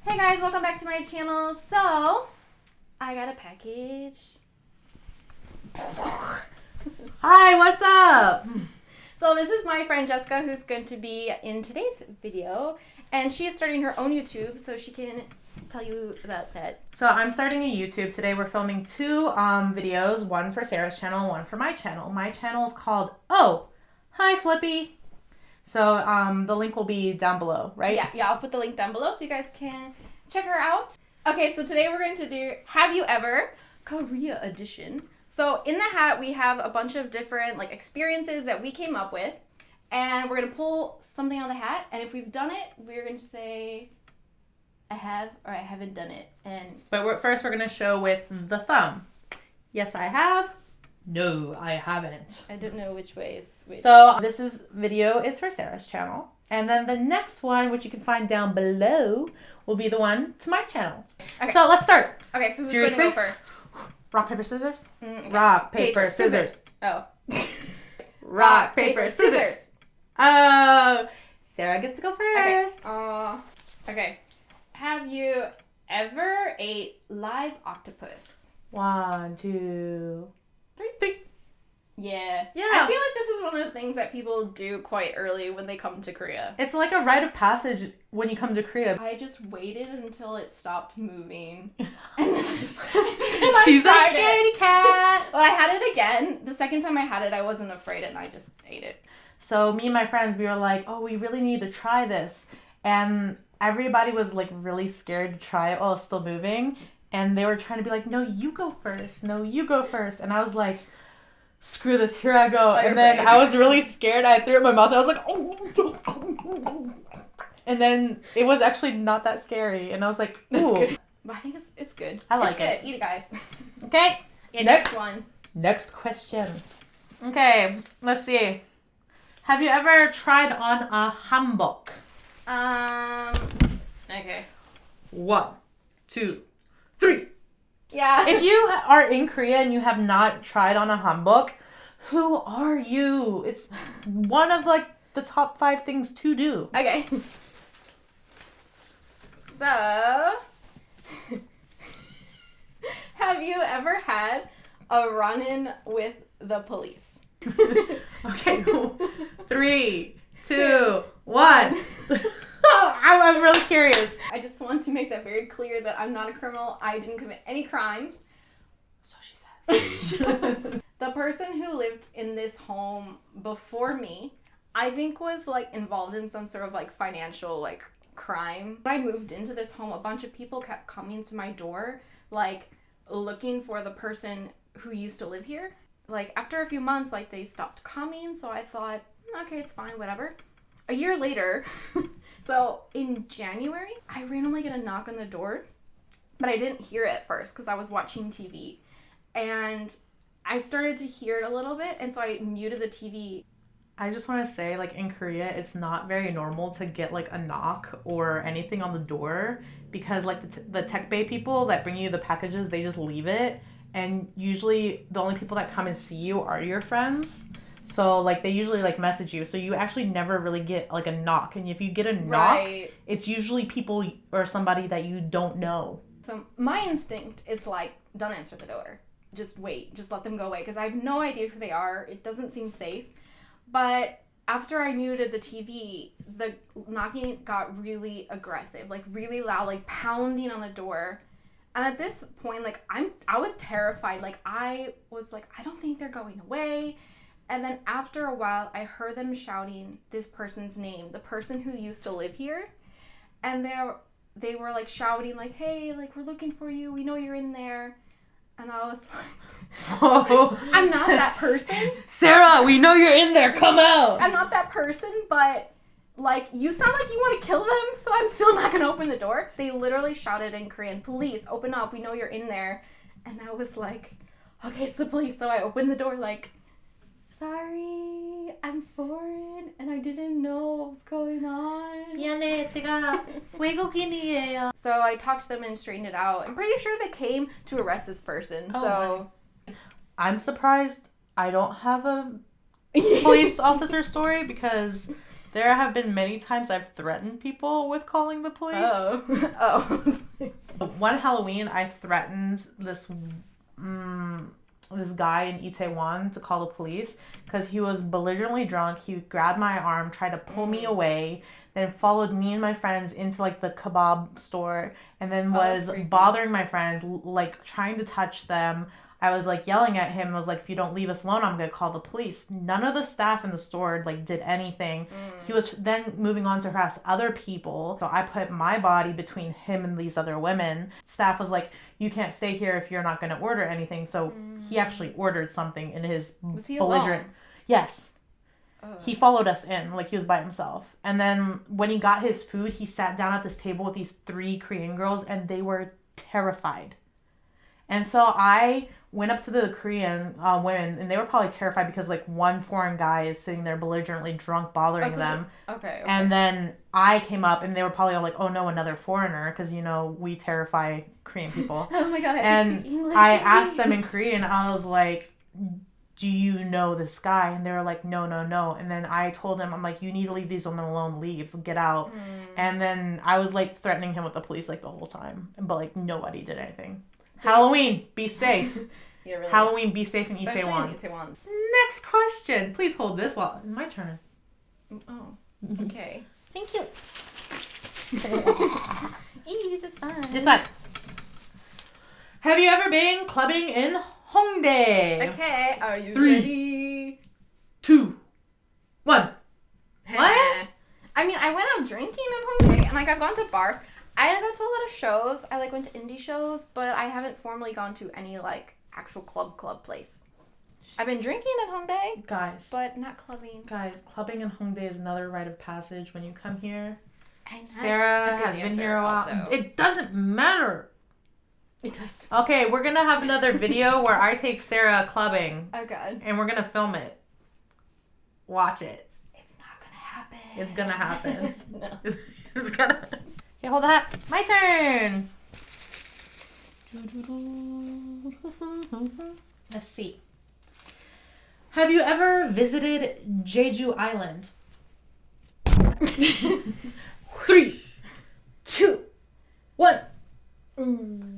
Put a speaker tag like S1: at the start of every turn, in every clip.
S1: Hey guys, welcome back to my channel. So, I got a package.
S2: Hi, what's up?
S1: So this is my friend Jessica who's going to be in today's video. And she is starting her own YouTube, so she can tell you about that.
S2: So I'm starting a YouTube. Today we're filming two videos, one for Sarah's channel, one for my channel. My channel is called Oh, Hi Flippy. So the link will be down below, right?
S1: Yeah, I'll put the link down below so you guys can check her out. Okay, so today we're going to do Have You Ever? Korea edition. So in the hat we have a bunch of different experiences that we came up with, and we're going to pull something out of the hat, and if we've done it, we're going to say I have or I haven't done it.
S2: But first we're going to show with the thumb. Yes, I have. No, I haven't.
S1: I don't know which way is which.
S2: So video is for Sarah's channel. And then the next one, which you can find down below, will be the one to my channel.
S1: Okay.
S2: So let's start.
S1: Okay, so who's going to go first?
S2: Rock, paper, scissors?
S1: Okay.
S2: Rock, paper, scissors.
S1: Oh.
S2: Rock, paper, scissors. Oh, Sarah gets to go first.
S1: Okay. Have you ever ate live octopus?
S2: 1, 2, 3.
S1: Yeah.
S2: Yeah.
S1: I feel like this is one of the things that people do quite early when they come to Korea.
S2: It's like a rite of passage when you come to Korea.
S1: I just waited until it stopped moving.
S2: She's a scaredy cat.
S1: Well, I had it again. The second time I had it, I wasn't afraid and I just ate it.
S2: So me and my friends, we were like, oh, we really need to try this. And everybody was really scared to try it while it's still moving. And they were trying to be like, no, you go first. No, you go first. And I was like, screw this, here I go. And then I was really scared. I threw it in my mouth and I was like, oh. And then it was actually not that scary. And I was like, ooh.
S1: But I think it's good.
S2: I like it.
S1: Good. Eat it, guys.
S2: Okay.
S1: Yeah, next one.
S2: Next question. Okay, let's see. Have you ever tried on a Humbug?
S1: Okay.
S2: 1, 2, 3.
S1: Yeah.
S2: If you are in Korea and you have not tried on a Humbug, who are you? It's one of the top 5 things to do.
S1: Okay. So, have you ever had a run-in with the police?
S2: Okay. 3, 2, 1. I'm really curious.
S1: I just want to make that very clear that I'm not a criminal. I didn't commit any crimes.
S2: So she says.
S1: The person who lived in this home before me, I think was involved in some sort of financial crime. When I moved into this home, a bunch of people kept coming to my door looking for the person who used to live here. After a few months they stopped coming, so I thought, okay, it's fine, whatever. A year later, so in January, I randomly get a knock on the door, but I didn't hear it at first because I was watching TV, and I started to hear it a little bit, and so I muted the TV.
S2: I just want to say, in Korea, it's not very normal to get a knock or anything on the door because the tech bay people that bring you the packages, they just leave it, and usually the only people that come and see you are your friends. So they usually message you, so you actually never really get a knock. And if you get a knock, right, it's usually people or somebody that you don't know.
S1: So my instinct is don't answer the door. Just wait. Just let them go away because I have no idea who they are. It doesn't seem safe. But after I muted the TV, the knocking got really aggressive, really loud, pounding on the door. And at this point, I was terrified. I was I don't think they're going away. And then after a while, I heard them shouting this person's name, the person who used to live here. And they were shouting hey, we're looking for you. We know you're in there. And I was
S2: oh.
S1: I'm not that person.
S2: Sarah, we know you're in there. Come out.
S1: I'm not that person, but you sound like you want to kill them, so I'm still not going to open the door. They literally shouted in Korean, police, open up. We know you're in there. And I was okay, it's the police. So I opened the door sorry, I'm foreign and I didn't know what was going on.
S2: 미안해, 제가 외국인이에요.
S1: So I talked to them and straightened it out. I'm pretty sure they came to arrest this person. So
S2: I'm surprised I don't have a police officer story because There have been many times I've threatened people with calling the police.
S1: Oh.
S2: One Halloween, I threatened this guy in Itaewon to call the police because he was belligerently drunk. He grabbed my arm, tried to pull me away, then followed me and my friends into like the kebab store, and then was bothering my friends, like trying to touch them. I was like yelling at him. I was like, if you don't leave us alone, I'm gonna call the police. None of the staff in the store like did anything. He was then moving on to harass other people. So I put my body between him and these other women. Staff was like, you can't stay here if you're not gonna order anything. So he actually ordered something in his belligerent. Yes. He followed us in, like he was by himself. And then when he got his food, he sat down at this table with these 3 Korean girls, and they were terrified. And so I went up to the Korean women, and they were probably terrified because like one foreign guy is sitting there belligerently drunk bothering them.
S1: Okay.
S2: And then I came up, and they were probably all like, oh no, another foreigner, because you know we terrify Korean people.
S1: Oh my god.
S2: And I asked them in Korean, I was like, do you know this guy? And they were like, no. And then I told him, I'm like, you need to leave these women alone, leave, get out. And then I was like threatening him with the police like the whole time, but like nobody did anything. Halloween, be safe.
S1: Yeah, really.
S2: Halloween, be safe in Itaewon.
S1: Itaewon.
S2: Next question. Please hold this while my turn.
S1: Oh, okay.
S2: Thank you.
S1: This is fun.
S2: This one. Have you ever been clubbing in Hongdae?
S1: Okay, are you
S2: 3,
S1: ready?
S2: 2, 1. What?
S1: I mean, I went out drinking in Hongdae, and like I've gone to bars. I go to a lot of shows. I like went to indie shows, but I haven't formally gone to any like actual club place. I've been drinking at Hongdae,
S2: Guys.
S1: but not clubbing.
S2: Guys, clubbing in Hongdae is another rite of passage when you come here.
S1: And
S2: Sarah has been here a while.
S1: Also.
S2: It doesn't matter.
S1: It just.
S2: Okay, we're gonna have another video where I take Sarah clubbing.
S1: Oh god.
S2: And we're gonna film it. Watch it.
S1: It's not gonna happen.
S2: It's gonna happen.
S1: No.
S2: It's gonna. Okay, hold that. My turn. Let's see. Have you ever visited Jeju Island? 3, 2, 1.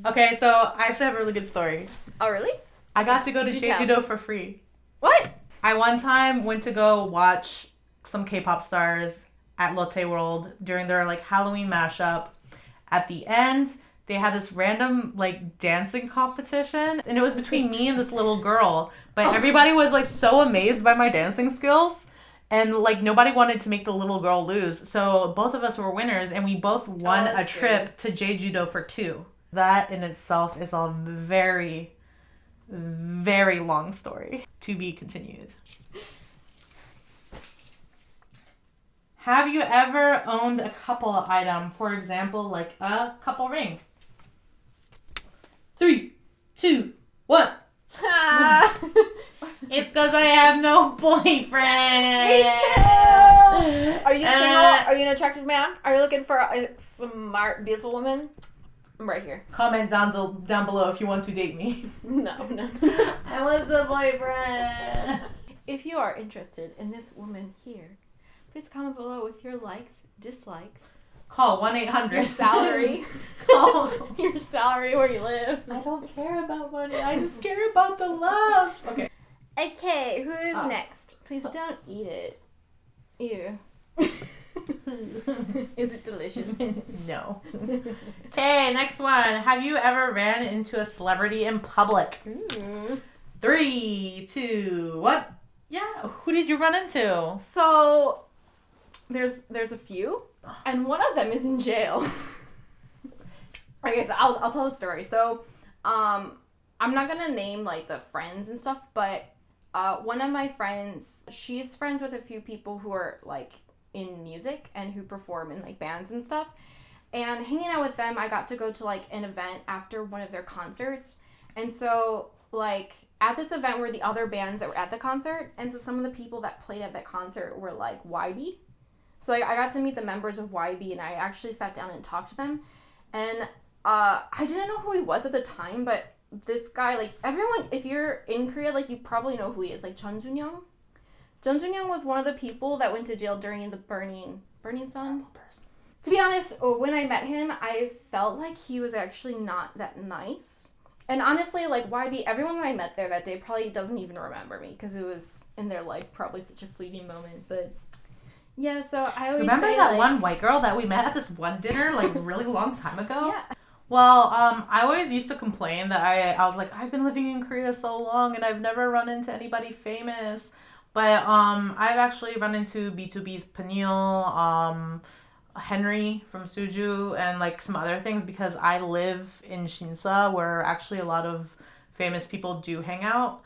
S2: Okay, so I actually have a really good story.
S1: Oh really?
S2: I got to go to
S1: Do
S2: Jeju-do for free.
S1: What?
S2: I one time went to go watch some K-pop stars at Lotte World during their like Halloween mashup. At the end, they had this random like dancing competition, and it was between me and this little girl. But everybody was like so amazed by my dancing skills, and like nobody wanted to make the little girl lose. So both of us were winners, and we both won a trip to Jeju-do for 2. That in itself is a very, very long story. To be continued. Have you ever owned a couple item? For example, like a couple ring. 3, 2, 1. It's because I have no boyfriend.
S1: Me too. Are you single? Are you an attractive man? Are you looking for a smart, beautiful woman? I'm right here.
S2: Comment down below if you want to date me.
S1: No.
S2: I want the boyfriend.
S1: If you are interested in this woman here, please comment below with your likes, dislikes.
S2: Call 1-800.
S1: Your salary.
S2: Call.
S1: Your salary, where you live.
S2: I don't care about money. I just care about the love. Okay.
S1: Okay, who is next? Please don't eat it. Ew. Is it delicious?
S2: No. Okay, next one. Have you ever ran into a celebrity in public? 3, 2, 1. Yeah. Who did you run into?
S1: So, there's a few, and one of them is in jail. Okay, so I'll tell the story. So, I'm not gonna name like the friends and stuff, but one of my friends, she's friends with a few people who are like in music and who perform in like bands and stuff. And hanging out with them, I got to go to like an event after one of their concerts. And so like at this event were the other bands that were at the concert. And so some of the people that played at that concert were like YB. So like, I got to meet the members of YB, and I actually sat down and talked to them. And I didn't know who he was at the time, but this guy, like everyone, if you're in Korea, like you probably know who he is, like Chun Jun-young. Jung Young was one of the people that went to jail during the Burning Sun. To be honest, when I met him, I felt like he was actually not that nice. And honestly, like, YB, everyone that I met there that day probably doesn't even remember me because it was in their life probably such a fleeting moment. But yeah, so I always
S2: remember
S1: say,
S2: that
S1: like,
S2: one white girl that we met at this one dinner like really long time ago?
S1: Yeah.
S2: Well, I always used to complain that I was like, I've been living in Korea so long and I've never run into anybody famous. But I've actually run into B2B's Peniel, Henry from Suju, and like some other things because I live in Shinsa where actually a lot of famous people do hang out.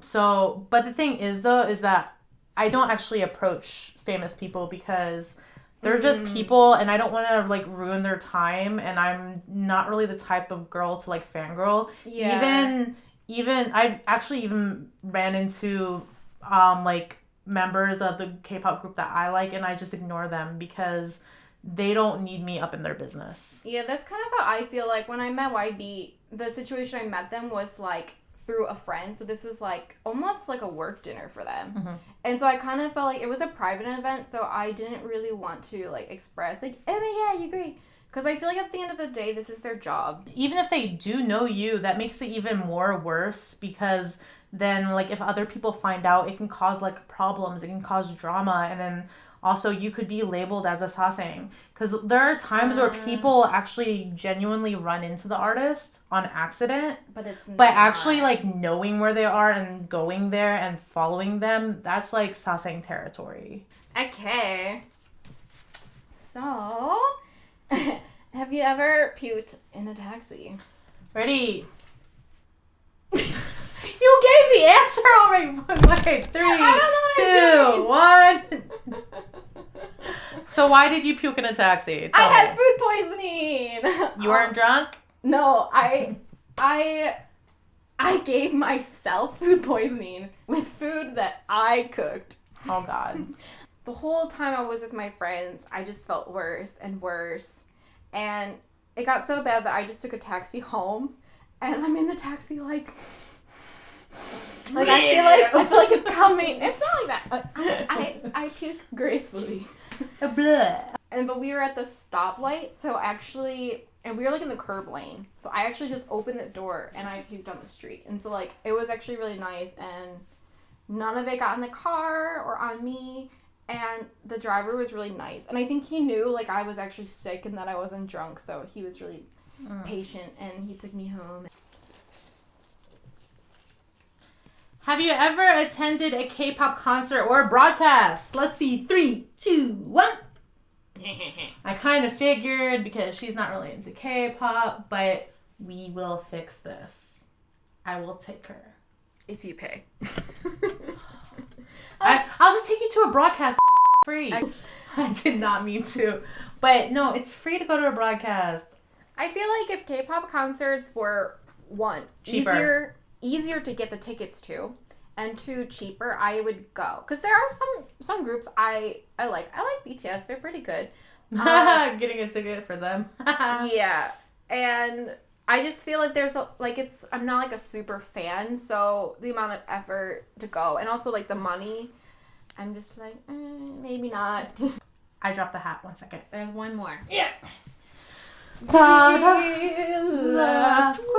S2: So, but the thing is though, is that I don't actually approach famous people because they're just people and I don't want to like ruin their time, and I'm not really the type of girl to like fangirl.
S1: Yeah.
S2: Even I've actually even ran into like members of the K-pop group that I like, and I just ignore them because they don't need me up in their business.
S1: Yeah, that's kind of how I feel. Like when I met YB, the situation I met them was like through a friend, so this was like almost like a work dinner for them. And so I kind of felt like it was a private event, so I didn't really want to like express like, oh yeah, you're great, because I feel like at the end of the day this is their job.
S2: Even if they do know you, that makes it even more worse because then like if other people find out, it can cause like problems, it can cause drama, and then also you could be labeled as a sasang, because there are times where people actually genuinely run into the artist on accident,
S1: but
S2: actually like knowing where they are and going there and following them, that's like sasang territory.
S1: Okay, so have you ever puked in a taxi?
S2: Ready? You gave the answer already. Okay, 3, 2, 1. So why did you puke in a taxi?
S1: I had food poisoning.
S2: You weren't drunk?
S1: No, I gave myself food poisoning with food that I cooked.
S2: Oh God.
S1: The whole time I was with my friends, I just felt worse and worse. And it got so bad that I just took a taxi home, and I'm in the taxi like I feel like it's coming. It's not like that. I puke gracefully. But we were at the stoplight, so actually, and we were like in the curb lane. So I actually just opened the door and I puked on the street. And so like it was actually really nice, and none of it got in the car or on me. And the driver was really nice. And I think he knew like I was actually sick and that I wasn't drunk, so he was really patient and he took me home.
S2: Have you ever attended a K-pop concert or a broadcast? Let's see. 3, 2, 1. I kind of figured because she's not really into K-pop, but we will fix this. I will take her.
S1: If you pay.
S2: I'll just take you to a broadcast free. I did not mean to. But no, it's free to go to a broadcast.
S1: I feel like if K-pop concerts were, one,
S2: cheaper,
S1: easier to get the tickets to, and two, cheaper, I would go. Because there are some groups I like. I like BTS. They're pretty good.
S2: Getting a ticket for them.
S1: Yeah. And I just feel like I'm not like a super fan, so the amount of effort to go, and also like the money, I'm just like, maybe not.
S2: I dropped the hat. 1 second.
S1: There's one more.
S2: Yeah.
S1: Last one.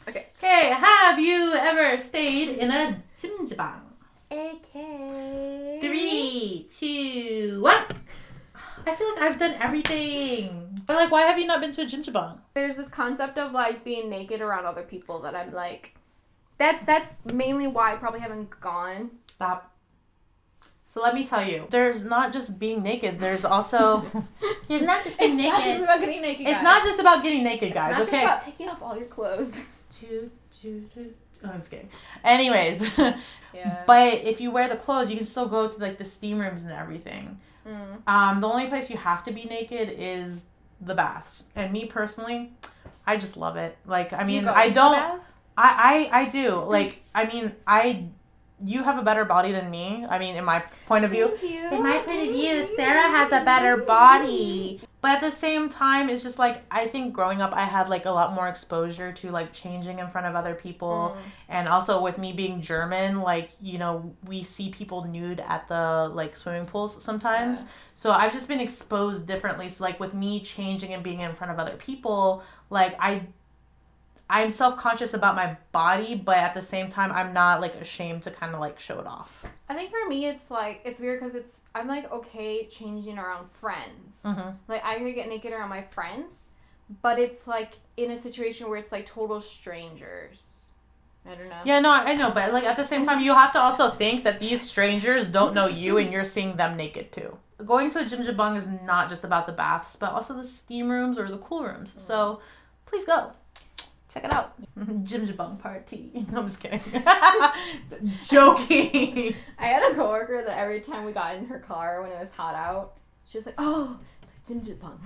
S1: Okay.
S2: Okay, have you ever stayed in a jjimjibang?
S1: Okay.
S2: 3, 2, 1. I feel like I've done everything. But like, why have you not been to a jjimjibang?
S1: There's this concept of like being naked around other people that I'm like, that's mainly why I probably haven't gone.
S2: Stop. So let me tell you, there's not just being naked. There's also there's not just being naked.
S1: It's not just about getting naked.
S2: It's not just about getting naked, guys.
S1: It's not
S2: okay.
S1: just about taking off all your clothes.
S2: Oh, I'm just kidding. Anyways,
S1: yeah.
S2: But if you wear the clothes, you can still go to like the steam rooms and everything. The only place you have to be naked is the baths. And me personally, I just love it. Like, I mean, I don't. I do. Like, I mean, you have a better body than me. I mean, in my point of view.
S1: Thank you.
S2: In my point of view, Sarah has a better body. But at the same time, it's just like, I think growing up, I had like a lot more exposure to like changing in front of other people. And also with me being German, like, you know, we see people nude at the like swimming pools sometimes. Yeah. So I've just been exposed differently. So like with me changing and being in front of other people, like I'm self-conscious about my body, but at the same time, I'm not like ashamed to kind of like show it off.
S1: I think for me, it's like, it's weird because I'm like okay changing around friends. Like I could get naked around my friends, but it's like in a situation where it's like total strangers. I don't know.
S2: Yeah, no, I know, but like at the same time, you have to also think that these strangers don't know you and you're seeing them naked too. Going to a jjimjilbang is not just about the baths, but also the steam rooms or the cool rooms. So please go. Check it out. Jjimjilbang party. No, I'm just kidding. Joking.
S1: I had a coworker that every time we got in her car when it was hot out, she was like, "Oh, jjimjilbang."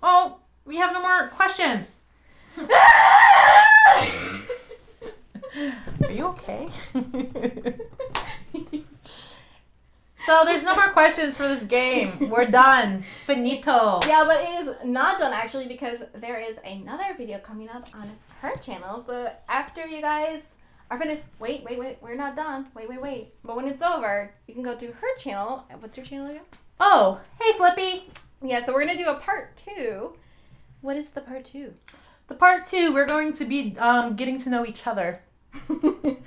S2: Oh, we have no more questions. Are you okay? So there's no more questions for this game. We're done. Finito.
S1: Yeah, but it is not done actually because there is another video coming up on her channel. So after you guys are finished, wait, we're not done. Wait. But when it's over, you can go to her channel. What's your channel again?
S2: Oh, hey Flippy.
S1: Yeah, so we're gonna do a part 2. What is the part 2?
S2: The part 2, we're going to be getting to know each other.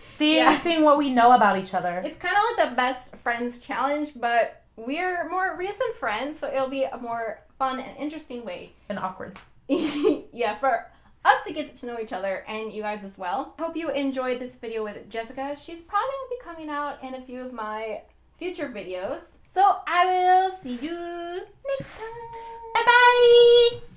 S2: Seeing what we know about each other.
S1: It's kind of like the best friends challenge, but we're more recent friends, so it'll be a more fun and interesting way.
S2: And awkward.
S1: Yeah, for us to get to know each other and you guys as well. Hope you enjoyed this video with Jessica. She's probably going to be coming out in a few of my future videos. So I will see you next time.
S2: Bye-bye!